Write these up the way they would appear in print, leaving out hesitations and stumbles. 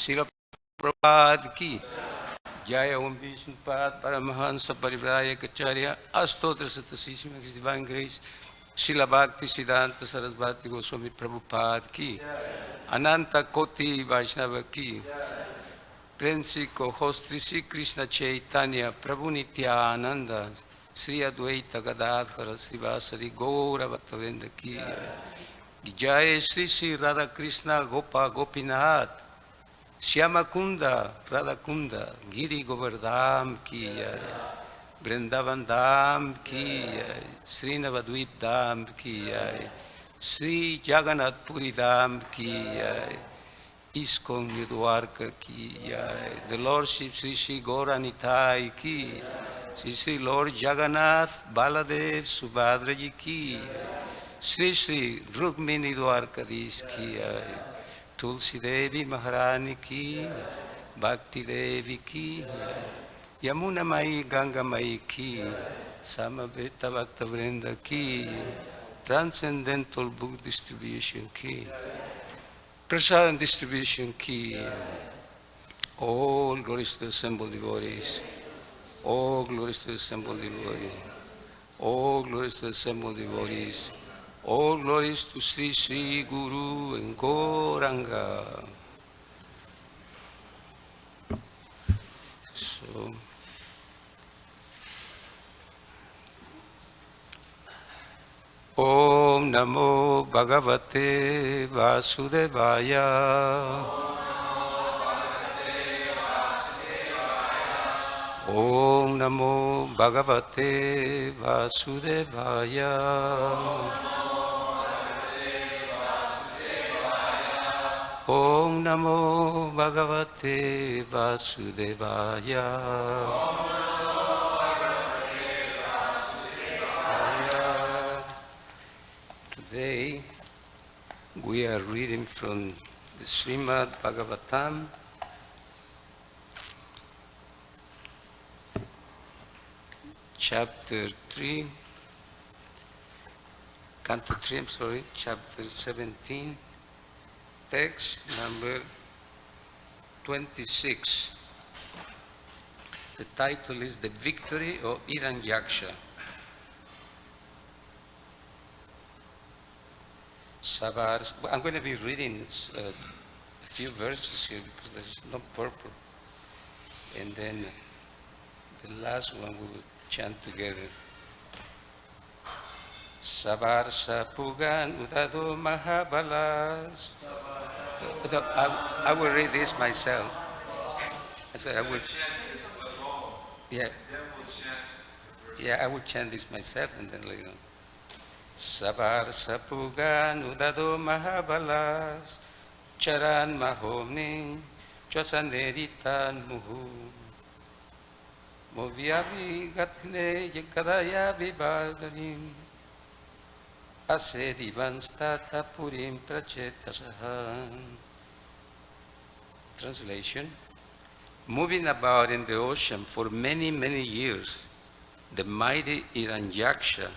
Srila Prabhupada ki Jaya Om Vishnupada Paramahansa Parivraya Kacharya Astotra Satasishima His Divine Grace Srila Bhakti Siddhanta Sarasvati Goswami Prabhupada ki Ananta Koti Vaishnava ki Prem Sri Co-host Sri Krishna Chaitanya Prabhu Nityananda Sri Advaita Gadadhara Srivasari Gaura Bhaktavrinda ki Jai Sri Sri Radha Krishna Gopa Gopinath Shyama Kunda, Radha Kunda, Giri Govardham ki jai, Vrindavan Dham ki jai, Srinavadvip Dham ki jai, Sri Jagannath Puri Dham ki jai, ISKCON New Dwarka ki jai, the Lordship Sri Sri Gauranitai ki, Sri Sri Lord Jagannath Baladev Subhadraji ki, Sri Sri Rukmini Dwarkadish ki jai, Tulsi Devi Maharani ki, Bhakti Devi ki, Yamuna Mai Ganga Mai ki, Samaveta Bhakta Vrinda ki, Transcendental Book Distribution ki, Prasadam Distribution ki, all glories to the assembled devotees, all glories to the assembled devotees, all glories to the assembled devotees, all glories to Sri Sri Guru and Gauranga. So, Om Namo Bhagavate Vasudevaya. Om Namo Bhagavate Vasudevaya. Om Namo Bhagavate Vasudevaya. Today we are reading from the Srimad Bhagavatam, chapter 3, Canto 3, chapter 17. Text number 26. The title is The Victory of Hiranyaksha. I'm going to be reading a few verses here because there's no purport. And then the last one we will chant together. Savarsa Pugan Udado Mahabalas. I will read this myself. I said I will. Yeah. I will chant this myself and then later on. Savarsa Pugan Udado Mahabalas Charan Mahomni Chwasaneritan Muhu Moviavi Gatne Yakadaya Vibadarim Asedivan Stata Purim Prachetasahan. Translation. Moving about in the ocean for many, many years, the mighty Hiranyaksha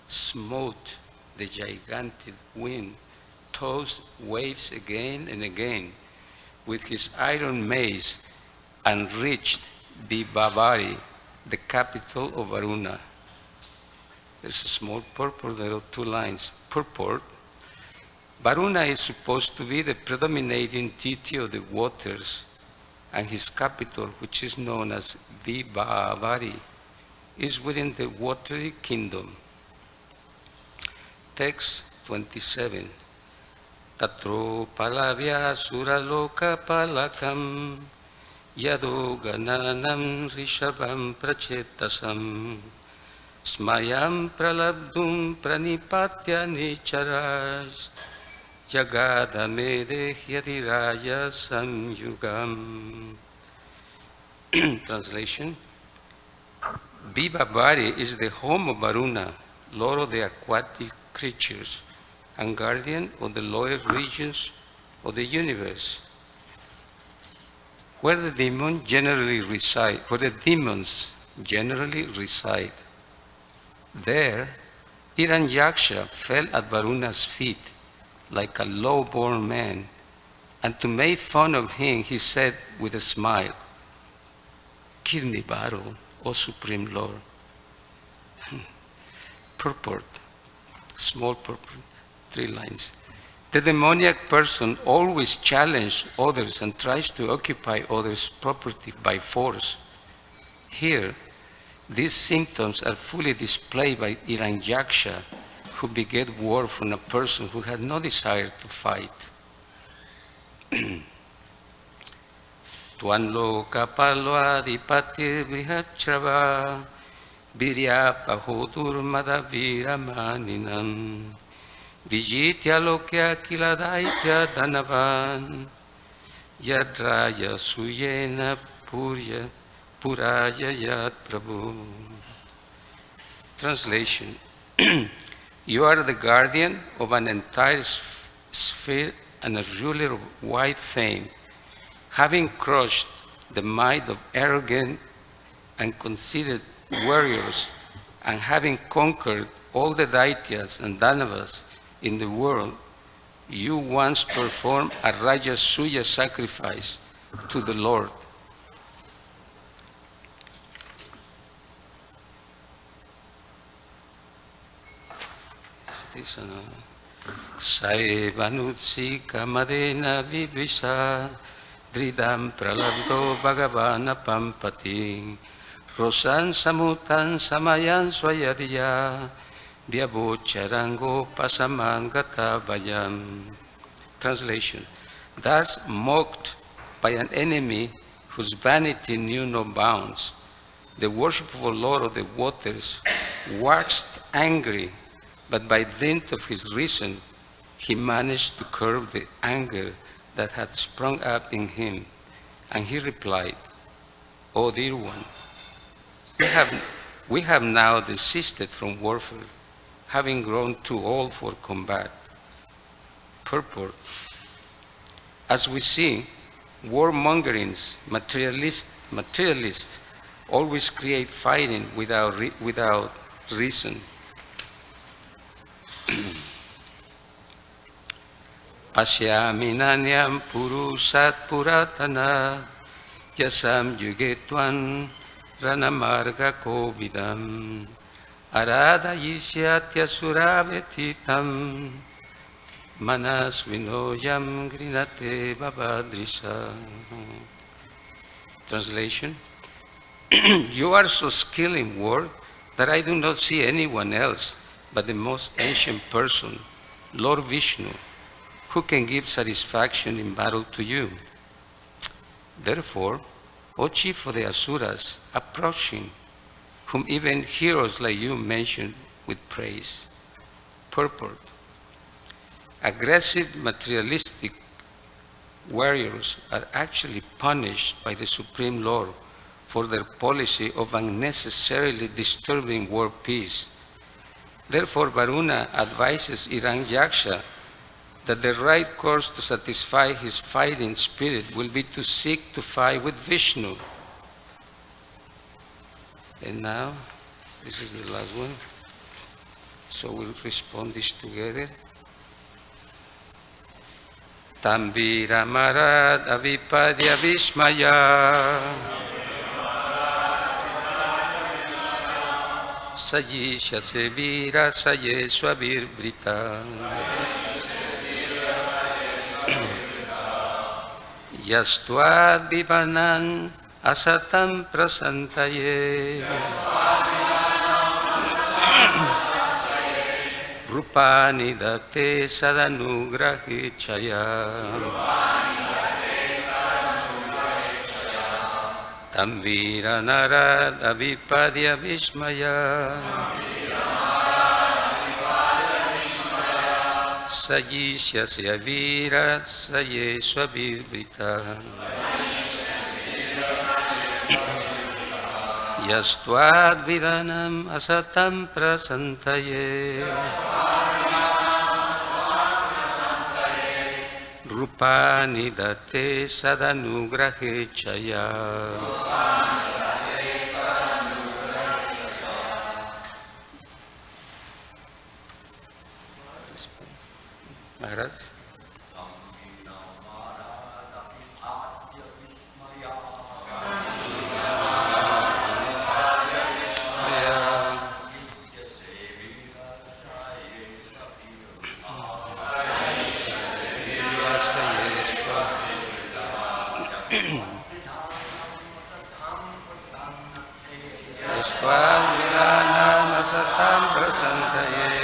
smote the gigantic wind, tossed waves again and again with his iron mace, and reached Vibhavari, the capital of Varuna. There's a small purport, there are two lines. Purport. Varuna is supposed to be the predominating deity of the waters, and his capital, which is known as Vibhavari, is within the watery kingdom. Text 27. Tatro palavya suraloka palakam yado gananam rishabam prachetasam smayam pralabdum pranipatya nicharaj jagadamede hyadiraya samyugam. Translation. Vibhavari is the home of Varuna, lord of the aquatic creatures and guardian of the lower regions of the universe, where the demons generally reside. There, Hiranyaksha fell at Varuna's feet like a low-born man And to make fun of him, he said with a smile, "Kill me, Baru, O Supreme Lord." Purport, small purport, 3 lines. The demoniac person always challenges others and tries to occupy others' property by force. Here, these symptoms are fully displayed by Hiranyaksha, who begat war from a person who had no desire to fight. Tuanlo kapalo adipati brihachrava virya pahodur madavira maninam vijitya lokya kiladaitya dhanavan yadraya suyena puraya yat Prabhu. Translation. You are the guardian of an entire sphere and a ruler of wide fame, having crushed the might of arrogant and conceited warriors, and having conquered all the Daityas and Danavas in the world, you once performed a Rajasuya sacrifice to the Lord. Saivanutsi kamadena vivisa dridam pralabdo bhagavana pampati rosan samutan samayan swayadiya vyavocharango pasamangata vayam. Translation. Thus mocked by an enemy whose vanity knew no bounds, the worshipful Lord of the waters waxed angry, but by dint of his reason, he managed to curb the anger that had sprung up in him. And he replied, "O dear one, we have now desisted from warfare, having grown too old for combat." Purport. As we see, warmongerings, materialists always create fighting without reason. Pasyami nanyam purusat puratana yasam yugetwan ranamarga kovidam arada yisyatya surabetitam manas vinoyam grinate babadrisa. Translation. You are so skilled in war that I do not see anyone else but the most ancient person, Lord Vishnu, who can give satisfaction in battle to you. Therefore, O chief of the Asuras, approach him, whom even heroes like you mention with praise. Purport. Aggressive materialistic warriors are actually punished by the Supreme Lord for their policy of unnecessarily disturbing world peace. Therefore, Varuna advises Hiranyaksha that the right course to satisfy his fighting spirit will be to seek to fight with Vishnu. And now, this is the last one. So we'll respond this together. Tambira marad avipadya vismaya Sajisha sevira saye swabir brita Yastuad vivanan asatam prasantaye Rupani date sadanugrahi chaya Tambira narad avipadya vismaya Sajisya sevira saye swabirvrita Yastuad vidanam asatam prasantaye Rupani date sadanugrahe chaya. Maharaj. Yastvadvidanam prasantaye.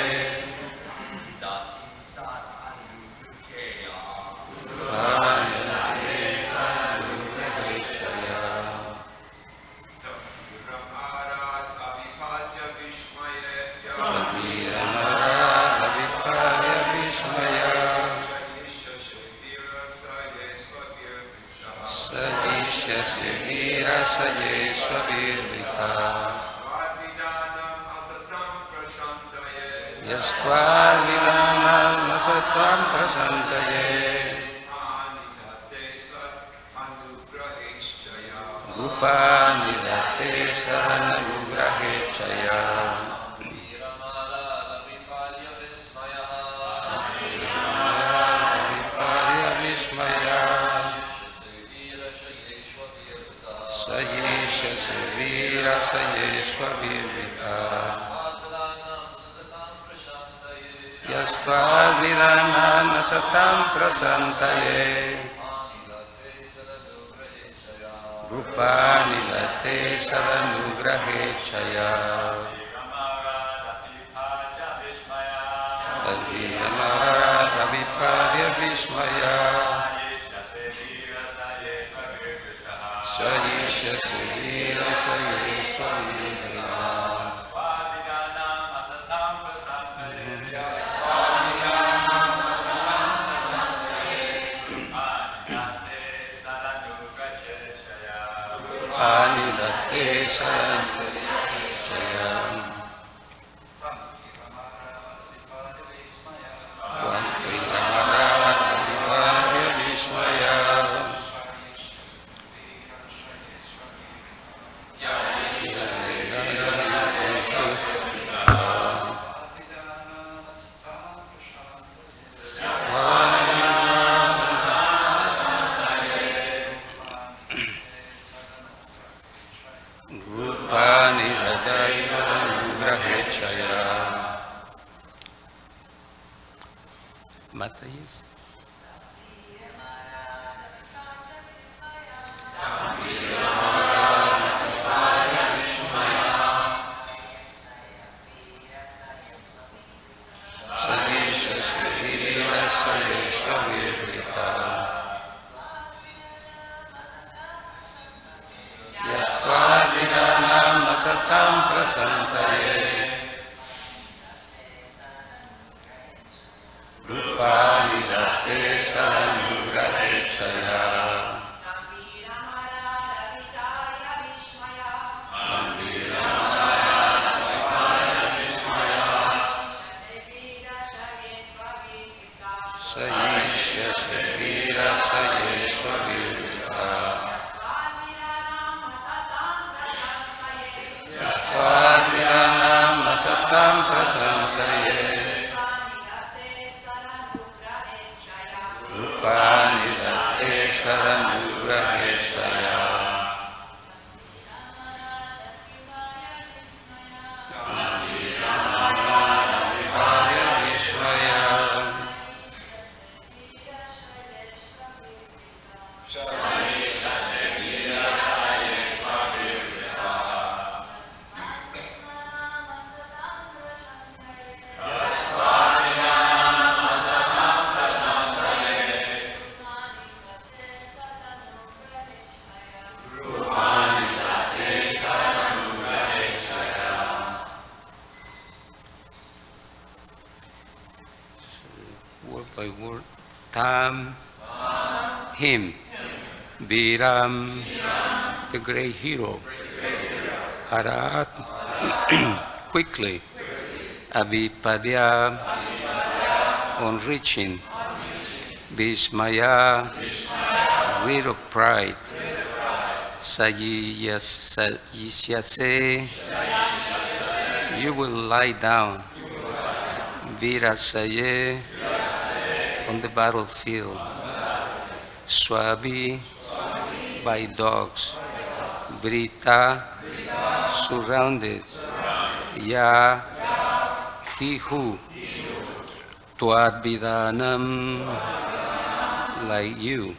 Yastvadvidanam asatvam prasantaye. Rupanidate saranugrahechaya. Saviparya vismaya. Sayesha sevira sayeshva virvita. Yastvadvidanam asatam prasantaye. Rupanidate sadanugrahechaya. Saviparya vismaya. Sayesha sevira sayeshva virvita. Anidate saranjaya. Vantriyamaraya vismaya. Matthias. Yastvadvidanam asatam prasantaye. Rupanidate sadanugrahechaya. Sayesha sevira sayeshva virvita. Yastvadvidanam asatam prasantaye. Rupanidate sadanugrahechaya. Saviparya vismaya. Word by word. Tam, him. Biram, the great hero. Harat, quickly. Avipadya, on reaching. Vismaya, rid of pride. Sayisyase, you will lie down. Virasaye, on the battlefield. Swabi, by dogs. Brita, surrounded. Ya, he who. Tuadvidanam, like you.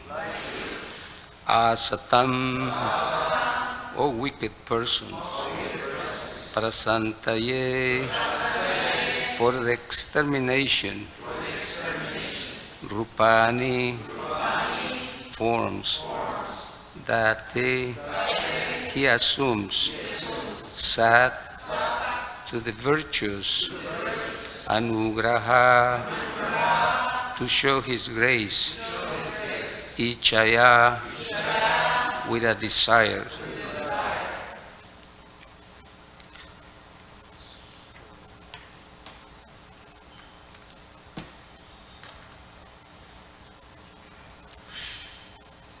asatam, O wicked persons, prasantaye, for the extermination, rupani, forms, that he assumes, sat, to the virtues, anugraha, to show his grace, ichaya, with a desire.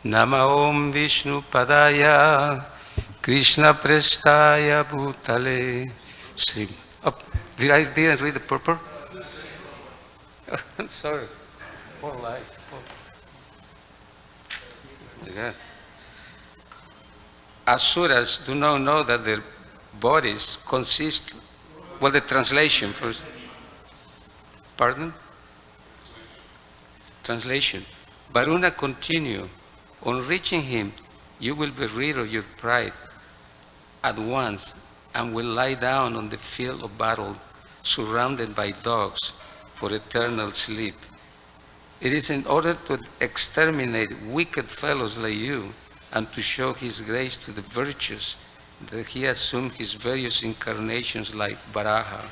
Nama Om Vishnu Padaya Krishna Prestaya Bhutale Sri. Oh, didn't read the purport? I'm sorry. Poor life. Yeah. Asuras do not know that their bodies consist. Well, the translation first. Pardon? Translation. Varuna continue. On reaching him, you will be rid of your pride at once and will lie down on the field of battle, surrounded by dogs, for eternal sleep. It is in order to exterminate wicked fellows like you and to show his grace to the virtuous that he assumed his various incarnations like Varaha.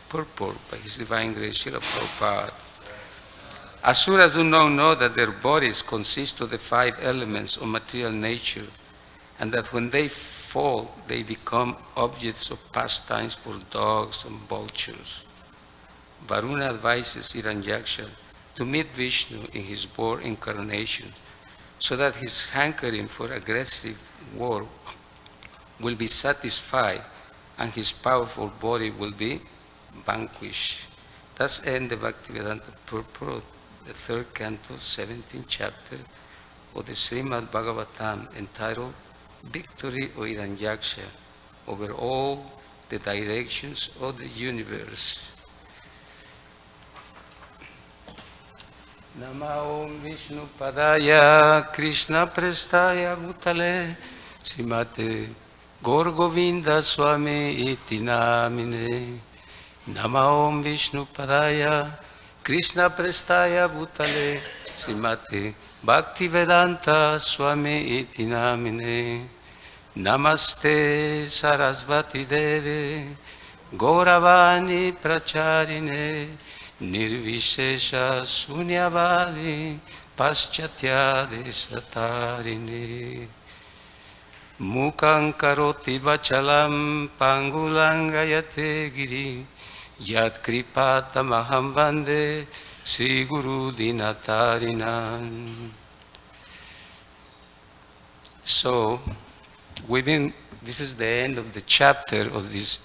Purport by his divine grace, Srila Prabhupada. Asuras do not know that their bodies consist of the 5 elements of material nature, and that when they fall, they become objects of pastimes for dogs and vultures. Varuna advises Hiranyaksha to meet Vishnu in his boar incarnation, so that his hankering for aggressive war will be satisfied and his powerful body will be vanquished. Thus ends the Bhaktivedanta purport, the 3rd canto, 17th chapter of the Srimad Bhagavatam, entitled Victory of Hiranyaksha over all the directions of the universe. Nama Om Vishnu Padaya Krishna Prestaya Bhutale Srimate Gaur Govinda Swami Iti Namine. Nama Om Vishnu Padaya Krishna Prestaya Bhutale Srimate Bhaktivedanta Swami Iti Namine. Namaste Sarasvati Deve Gauravani Pracharine Nirvishesha Sunyavadi Paschatya Desatarine. Mukhaṁ karoti vachalam pangulangayate giri yat kripatamaham vande Sri Guru Dinatarinam. So, this is the end of the chapter of this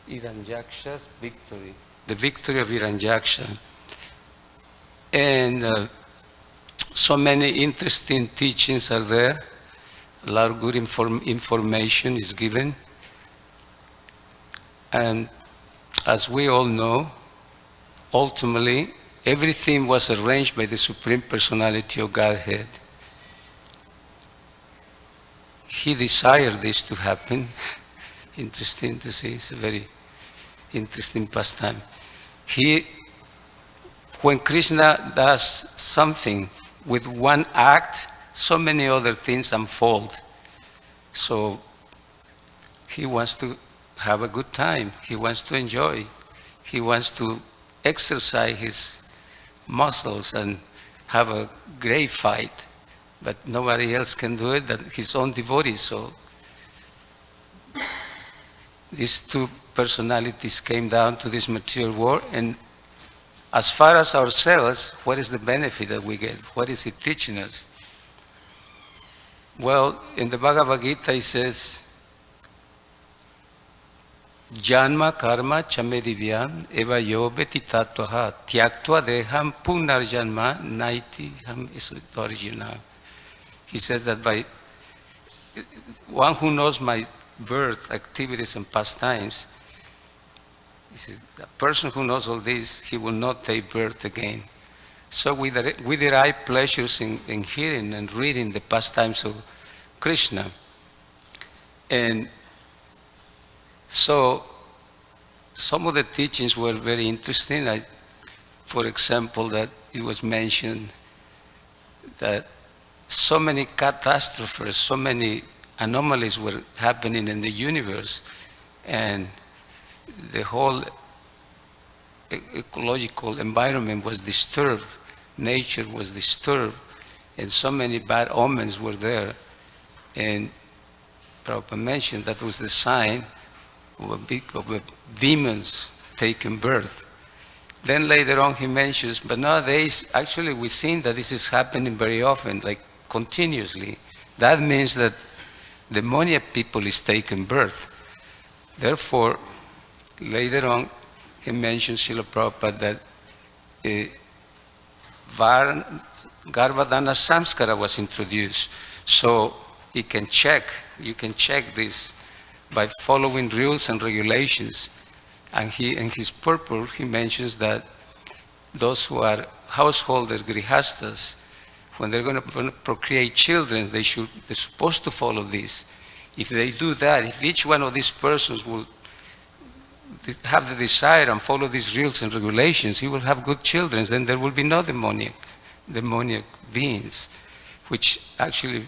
Hiranyaksha's victory, the victory of Hiranyaksha. And so many interesting teachings are there. A lot of good information is given. And as we all know, ultimately, everything was arranged by the Supreme Personality of Godhead. He desired this to happen. Interesting to see, it's a very interesting pastime. When Krishna does something with one act, so many other things unfold. So he wants to have a good time. He wants to enjoy. He wants to exercise his muscles and have a great fight. But nobody else can do it than his own devotees. So these 2 personalities came down to this material world, and as far as ourselves, what is the benefit that we get? What is he teaching us? Well, in the Bhagavad Gita it says, Janma karma chame divyam eva yo betitattvaha tyaktva deham punarjanma naiti ham isoriginal. He says that by one who knows my birth, activities, and pastimes, he said, the person who knows all this, he will not take birth again. So we derive pleasures in hearing and reading the pastimes of Krishna. And so some of the teachings were very interesting. For example, that it was mentioned that so many catastrophes, so many anomalies were happening in the universe, and the whole ecological environment was disturbed, nature was disturbed, and so many bad omens were there. And Prabhupada mentioned that was the sign of demons taking birth. Then later on he mentions, but nowadays actually we've seen that this is happening very often, like continuously. That means that demoniac people is taking birth. Therefore, later on he mentions, Srila Prabhupada, that Garbhadana Samskara was introduced. So you can check this by following rules and regulations. And in his purport, he mentions that those who are householders, grihastas, when they're going to procreate children, they're supposed to follow this. If they do that, if each one of these persons will have the desire and follow these rules and regulations, he will have good children, then there will be no demoniac beings, which actually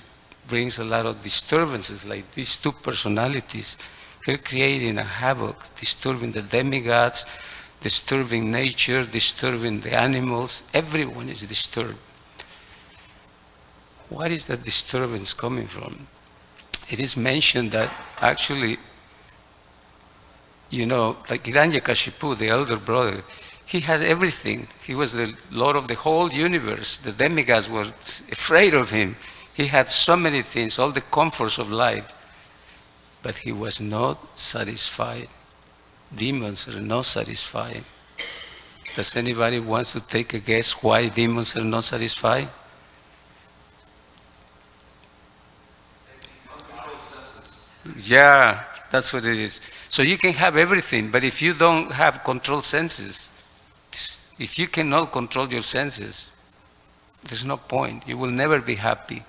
brings a lot of disturbances, like these two personalities. They're creating a havoc, disturbing the demigods, disturbing nature, disturbing the animals. Everyone is disturbed. What is that disturbance coming from? It is mentioned that actually, like Hiranyakashipu, the elder brother, he had everything. He was the lord of the whole universe. The demigods were afraid of him. He had so many things, all the comforts of life. But he was not satisfied. Demons are not satisfied. Does anybody want to take a guess why demons are not satisfied? Yeah, that's what it is. So you can have everything, but if you don't have control senses, if you cannot control your senses, there's no point. You will never be happy.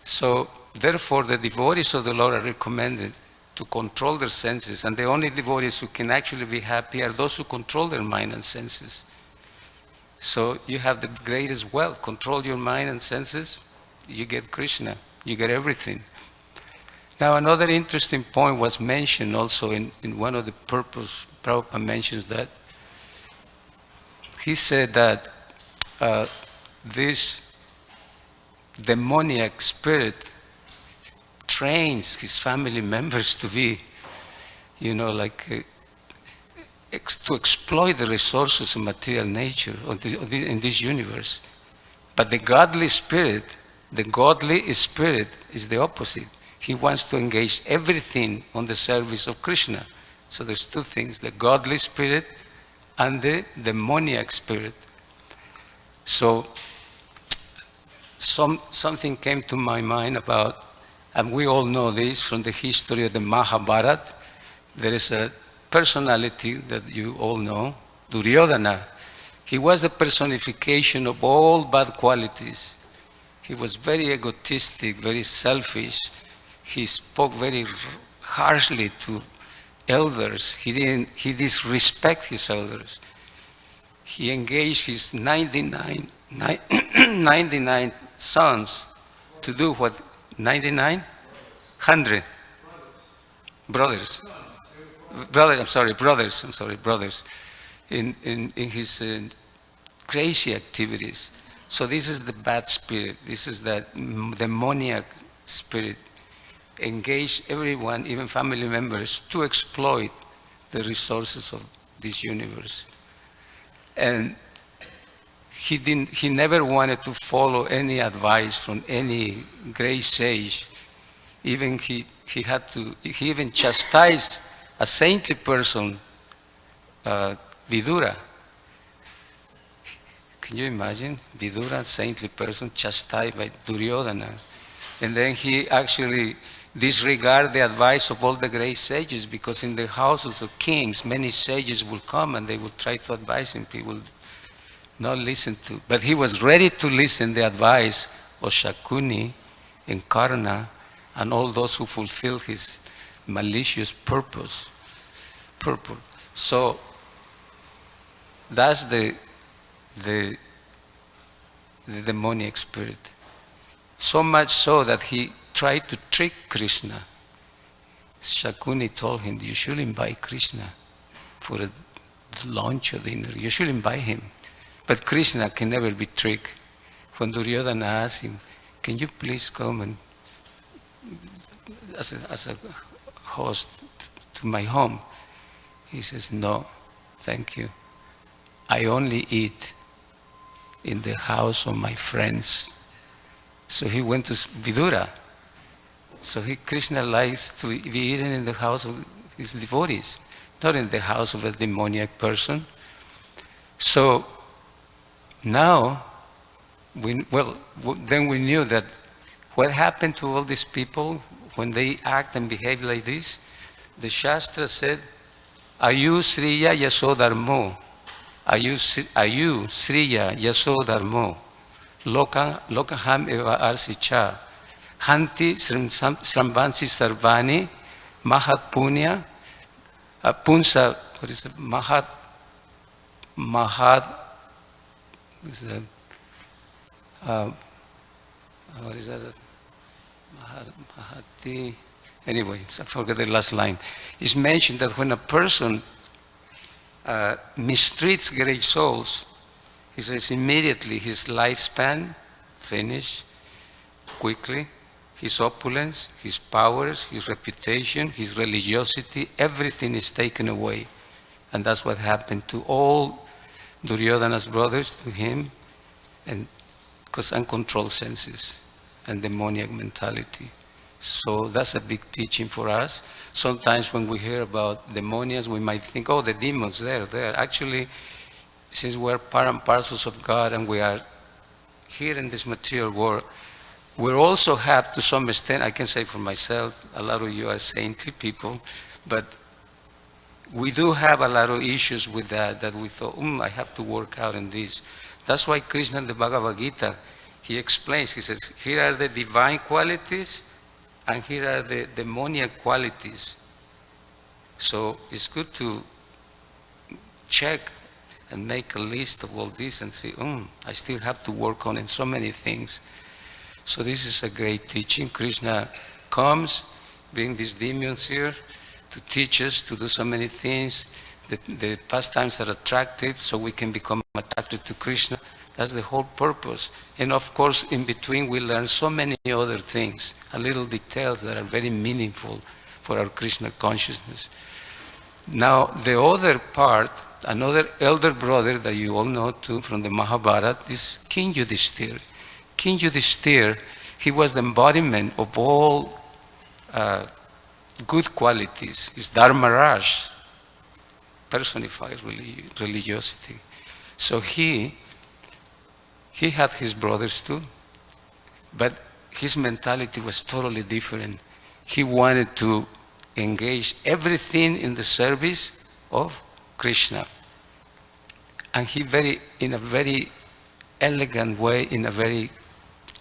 So therefore, the devotees of the Lord are recommended to control their senses, and the only devotees who can actually be happy are those who control their mind and senses. So you have the greatest wealth. Control your mind and senses, you get Krishna, you get everything. Now another interesting point was mentioned also in one of the purpose. Prabhupada mentions that. He said that this demoniac spirit trains his family members to be, to exploit the resources of material nature in this universe. But the godly spirit is the opposite. He wants to engage everything on the service of Krishna. So there's two things, the godly spirit and the demoniac spirit. So something came to my mind about, and we all know this from the history of the Mahabharata. There is a personality that you all know, Duryodhana. He was the personification of all bad qualities. He was very egotistic, very selfish. He spoke very harshly to elders. He disrespect his elders. He engaged his 99 sons to do what? 99? 100 brothers. Brothers. In his crazy activities. So this is the bad spirit. This is that demoniac spirit. Engage everyone, even family members, to exploit the resources of this universe. And he never wanted to follow any advice from any great sage. Even he even chastised a saintly person, Vidura. Can you imagine? Vidura, saintly person, chastised by Duryodhana. And then he actually disregard the advice of all the great sages, because in the houses of kings, many sages will come and they will try to advise him. He will not listen to, but he was ready to listen the advice of Shakuni and Karna and all those who fulfill his malicious purpose. So that's the demoniac spirit. So much so that he tried to trick Krishna. Shakuni told him, you should invite Krishna for a lunch or dinner. You should invite him. But Krishna can never be tricked. When Duryodhana asked him, can you please come and as a host to my home? He says, no, thank you. I only eat in the house of my friends. So he went to Vidura. So Krishna likes to be eaten in the house of his devotees, not in the house of a demoniac person. So now, then we knew that what happened to all these people when they act and behave like this. The Shastra said, Ayu Sriya Yasodharmo. Ayu Sriya Yasodharmo. Lokaham eva arsicha. Hanti srambansi sarvani. Mahat punya. Punsa, what is it? Mahat. What is that? Mahati. Anyway, I forget the last line. It's mentioned that when a person mistreats great souls, he says immediately his lifespan finished quickly, his opulence, his powers, his reputation, his religiosity, everything is taken away. And that's what happened to all Duryodhana's brothers, to him, and because uncontrolled senses and demoniac mentality. So that's a big teaching for us. Sometimes when we hear about demoniacs, we might think, oh, the demons, there. Actually, since we're part and parcels of God and we are here in this material world, we also have, to some extent, I can say for myself, a lot of you are saintly people, but we do have a lot of issues with that we thought, I have to work out in this. That's why Krishna in the Bhagavad Gita, he explains, he says, here are the divine qualities and here are the demoniac qualities. So it's good to check and make a list of all this and say, I still have to work on in so many things. So this is a great teaching. Krishna comes, bring these demons here to teach us to do so many things. The pastimes are attractive, so we can become attracted to Krishna. That's the whole purpose. And of course, in between, we learn so many other things, little details that are very meaningful for our Krishna consciousness. Now, the other part, another elder brother that you all know too from the Mahabharata is King Yudhishthira. King Yudhishthira, he was the embodiment of all good qualities. He's Dharmaraj, personified religiosity. So he had his brothers too, but his mentality was totally different. He wanted to engage everything in the service of Krishna. And he in a very elegant way, in a very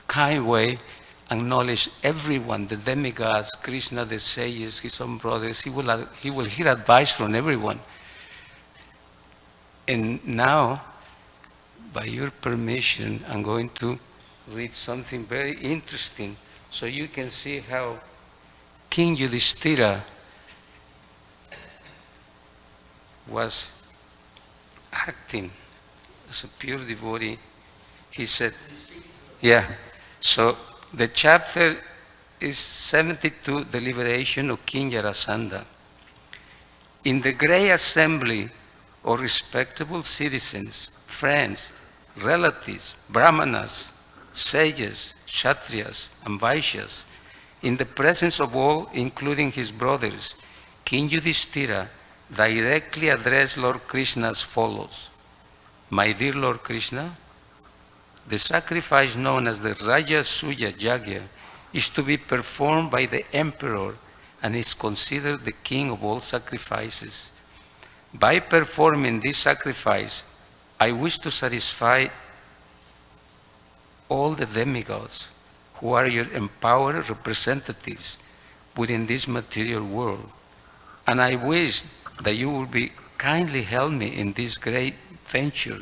kind way, acknowledged everyone, the demigods, Krishna, the sages, his own brothers. He will hear advice from everyone. And now, by your permission, I'm going to read something very interesting so you can see how King Yudhishthira was acting as a pure devotee. He said, so the chapter is 72, the liberation of King Jarasandha. In the great assembly of respectable citizens, friends, relatives, brahmanas, sages, kshatriyas, and vaishyas, in the presence of all, including his brothers, King Yudhishthira directly addressed Lord Krishna as follows. My dear Lord Krishna, the sacrifice known as the Rajasuya Yagya is to be performed by the emperor and is considered the king of all sacrifices. By performing this sacrifice, I wish to satisfy all the demigods who are your empowered representatives within this material world. And I wish that you will be kindly help me in this great venture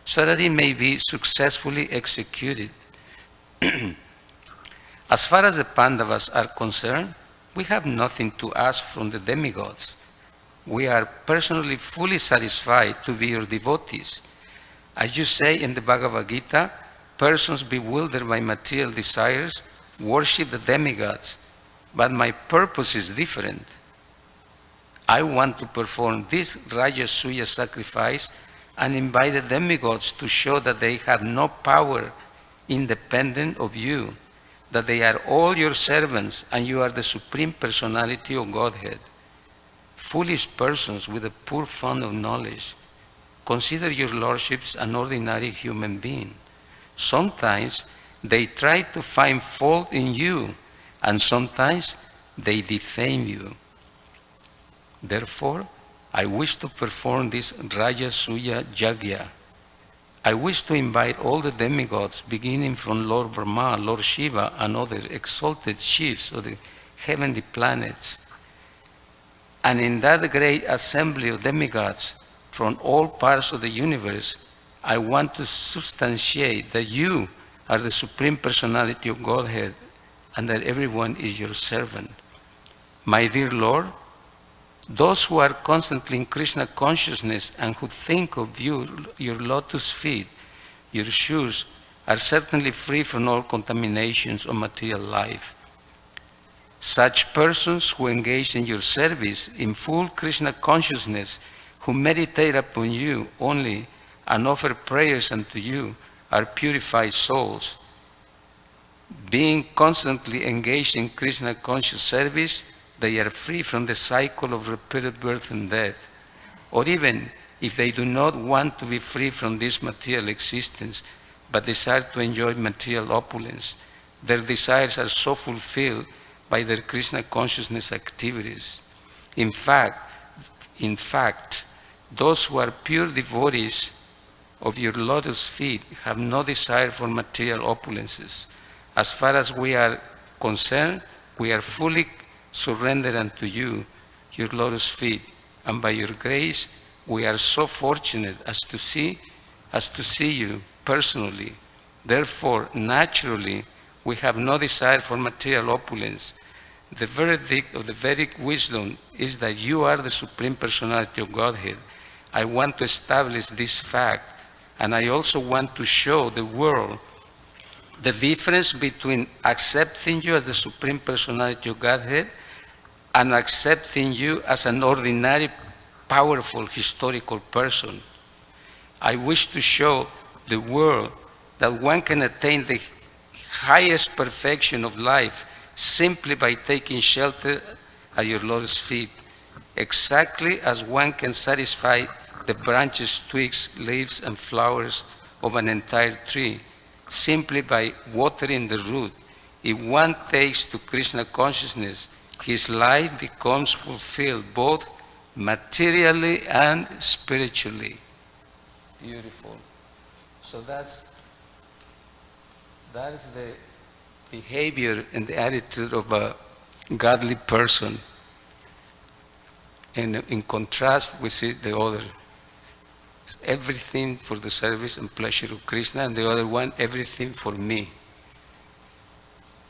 so that it may be successfully executed. As far as the Pandavas are concerned, we have nothing to ask from the demigods. We are personally fully satisfied to be your devotees. As you say in the Bhagavad Gita, persons bewildered by material desires worship the demigods, but my purpose is different. I want to perform this Rajasuya sacrifice and invite the demigods to show that they have no power independent of you, that they are all your servants and you are the Supreme Personality of Godhead. Foolish persons with a poor fund of knowledge, consider your lordships an ordinary human being. Sometimes they try to find fault in you, and sometimes they defame you. Therefore, I wish to perform this Rajasuya Yajna. I wish to invite all the demigods, beginning from Lord Brahma, Lord Shiva, and other exalted chiefs of the heavenly planets. And in that great assembly of demigods from all parts of the universe, I want to substantiate that you are the Supreme Personality of Godhead and that everyone is your servant. My dear Lord, those who are constantly in Krishna consciousness and who think of you, your lotus feet, your shoes, are certainly free from all contaminations of material life. Such persons who engage in your service in full Krishna consciousness, who meditate upon you only and offer prayers unto you, are purified souls. Being constantly engaged in Krishna conscious service, they are free from the cycle of repeated birth and death. Or even if they do not want to be free from this material existence, but desire to enjoy material opulence, their desires are so fulfilled by their Krishna consciousness activities. In fact, those who are pure devotees of your lotus feet have no desire for material opulences. As far as we are concerned, we are fully surrendered unto you, your lotus feet, and by your grace, we are so fortunate as to see you personally. Therefore, naturally, we have no desire for material opulence. The verdict of the Vedic wisdom is that you are the Supreme Personality of Godhead. I want to establish this fact, and I also want to show the world the difference between accepting you as the Supreme Personality of Godhead and accepting you as an ordinary, powerful, historical person. I wish to show the world that one can attain the highest perfection of life simply by taking shelter at your lotus feet, exactly as one can satisfy the branches, twigs, leaves, and flowers of an entire tree simply by watering the root. If one takes to Krishna consciousness, his life becomes fulfilled both materially and spiritually. Beautiful. So that's the behavior and the attitude of a godly person. And in contrast, we see the other. Everything for the service and pleasure of Krishna, and the other one, everything for me.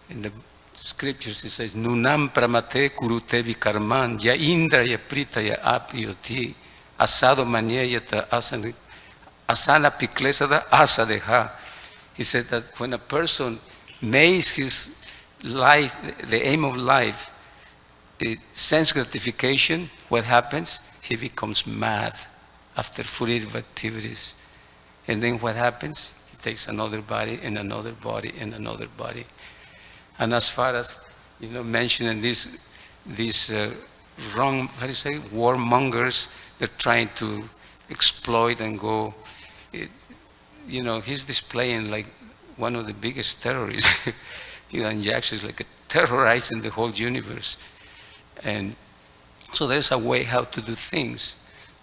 In the scriptures it says, Nunam pramate kurute vikarman, ya indra ya prita ya apriyoti, asado manyayata asana piklesada asadeha. He said that when a person makes his life, the aim of life, sense gratification, what happens? He becomes mad after fruitive activities. And then what happens? He takes another body and another body and another body. And as far as, mentioning these wrong, how do you say, warmongers, they're trying to exploit and go, he's displaying like one of the biggest terrorists. And Jackson is like terrorizing the whole universe. And so there's a way how to do things.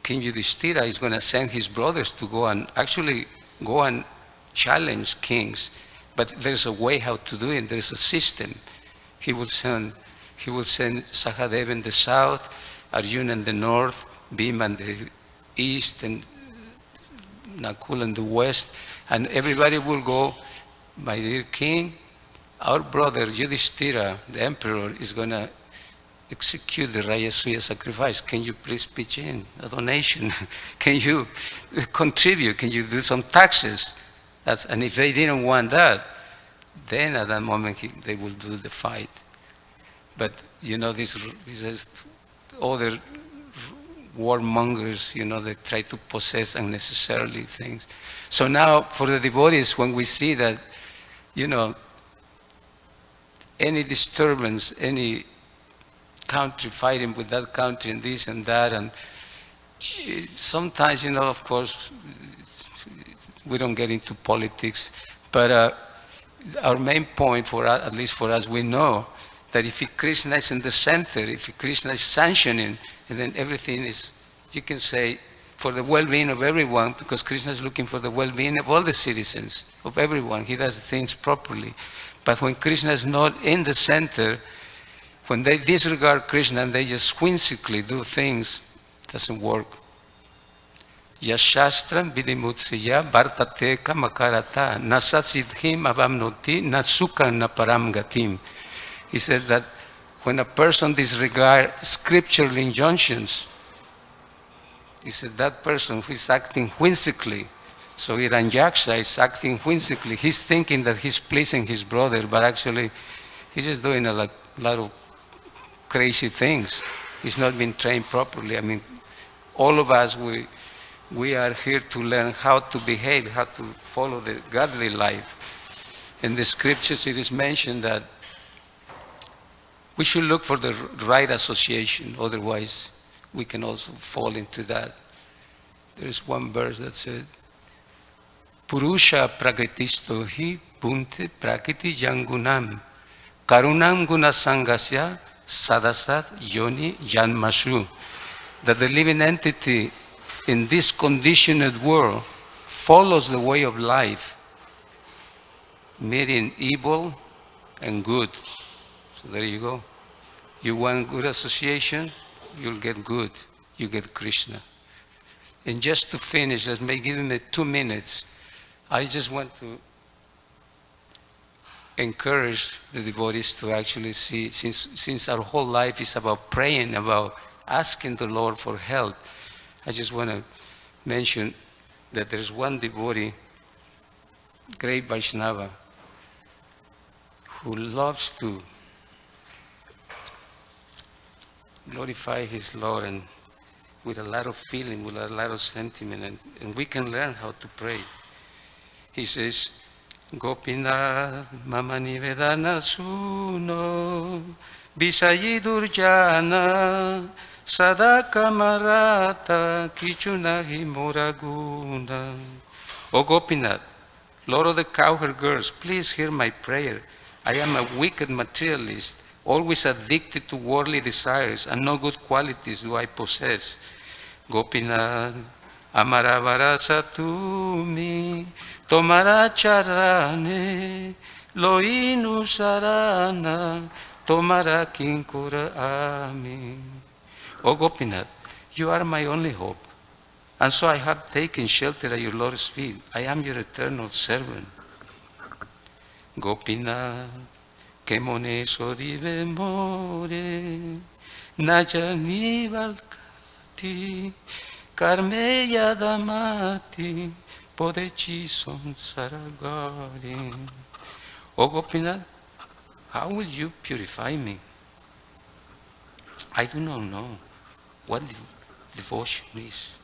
King Yudhishthira is going to send his brothers to go and actually go and challenge kings. But there's a way how to do it. There's a system. He will send Sahadeva in the south, Arjuna in the north, Bhima in the east, and Nakul in the west, and everybody will go, my dear king, our brother Yudhishthira, the emperor, is going to execute the Rajasuya sacrifice. Can you please pitch in a donation? Can you contribute? Can you do some taxes? And if they didn't want that, then at that moment they will do the fight. But this is other warmongers, they try to possess unnecessarily things. So now for the devotees, when we see that, any disturbance, any country fighting with that country and this and that, and sometimes, of course, we don't get into politics, but our main point, for us, at least for us, we know that if Krishna is in the center, if Krishna is sanctioning, and then everything is, you can say, for the well-being of everyone, because Krishna is looking for the well-being of all the citizens, of everyone. He does things properly. But when Krishna is not in the center, when they disregard Krishna and they just whimsically do things, it doesn't work. Yashastram vidimutsaya vartate kamakarata nasasidhim avamnoti nasuka naparam gatim. He says that when a person disregards scriptural injunctions, he said that person who is acting whimsically, so Hiranyaksha is acting whimsically, he's thinking that he's pleasing his brother, but actually he's just doing a lot of crazy things. He's not been trained properly. I mean, all of us, we are here to learn how to behave, how to follow the godly life. In the scriptures it is mentioned that we should look for the right association, otherwise we can also fall into that. There is one verse that said, Purusha prakritisto hi punte prakriti jangunam karunam gunasangasya sadasat yoni janmashu. That the living entity in this conditioned world follows the way of life, meeting evil and good. So there you go. You want good association, you'll get good. You get Krishna. And just to finish, let's give me 2 minutes. I just want to encourage the devotees to actually see, since our whole life is about praying, about asking the Lord for help, I just want to mention that there's one devotee, great Vaishnava, who loves to glorify his Lord, and with a lot of feeling, with a lot of sentiment, and we can learn how to pray. He says, Gopinath mama nivedana suno Visayi durjana Sadaka marata Kichunahi moraguna. O Gopinath, Lord of the cowherd girls, please hear my prayer. I am a wicked materialist, always addicted to worldly desires, and no good qualities do I possess. Gopinath, Amaravarasa tumi, Tomara charane, Loinu sarana, Tomara kinkura ami. O Gopinath, you are my only hope, and so I have taken shelter at your Lord's feet. I am your eternal servant. Gopinath, que mone sorive more, Najani valkati, Carmeya damati, Podechi son saragari. O Gopinath, how will you purify me? I do not know what devotion is.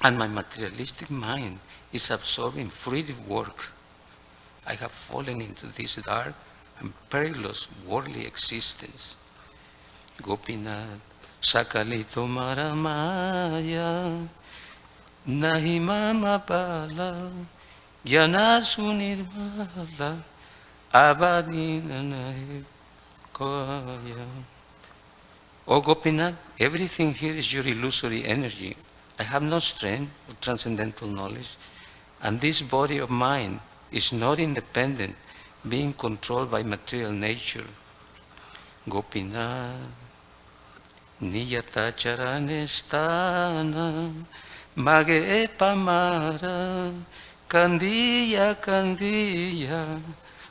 And my materialistic mind is absorbing fruitive work. I have fallen into this dark and perilous worldly existence. Gopinath, Sakalito maramaya, Nahi mama pala, Gyanasu nirmala, Abadina nahi kaya. Oh Gopinath, everything here is your illusory energy. I have no strength or transcendental knowledge, and this body of mine is not independent, being controlled by material nature. Gopinath, niyata charane stana, mage pamara, kandiya kandiya,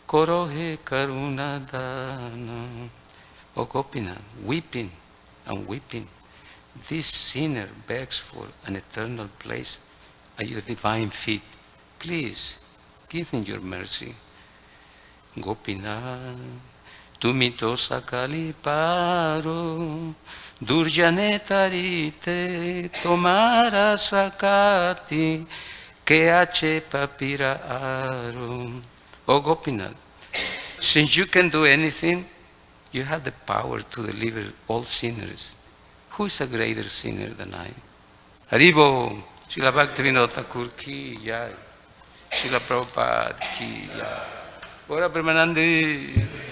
korohe karuna dana. O Gopinath, weeping and weeping, this sinner begs for an eternal place at your divine feet. Please, give him your mercy. Gopinath, tumito sakali paro, durjane tarite, tomara sakati, ke ache papira aro. O Gopinath, since you can do anything, you have the power to deliver all sinners. Who is a greater sinner than I? Haribo, Srila Bhaktivinoda Thakur ki jai, Srila Prabhupada ki jai. Ora Premanandi.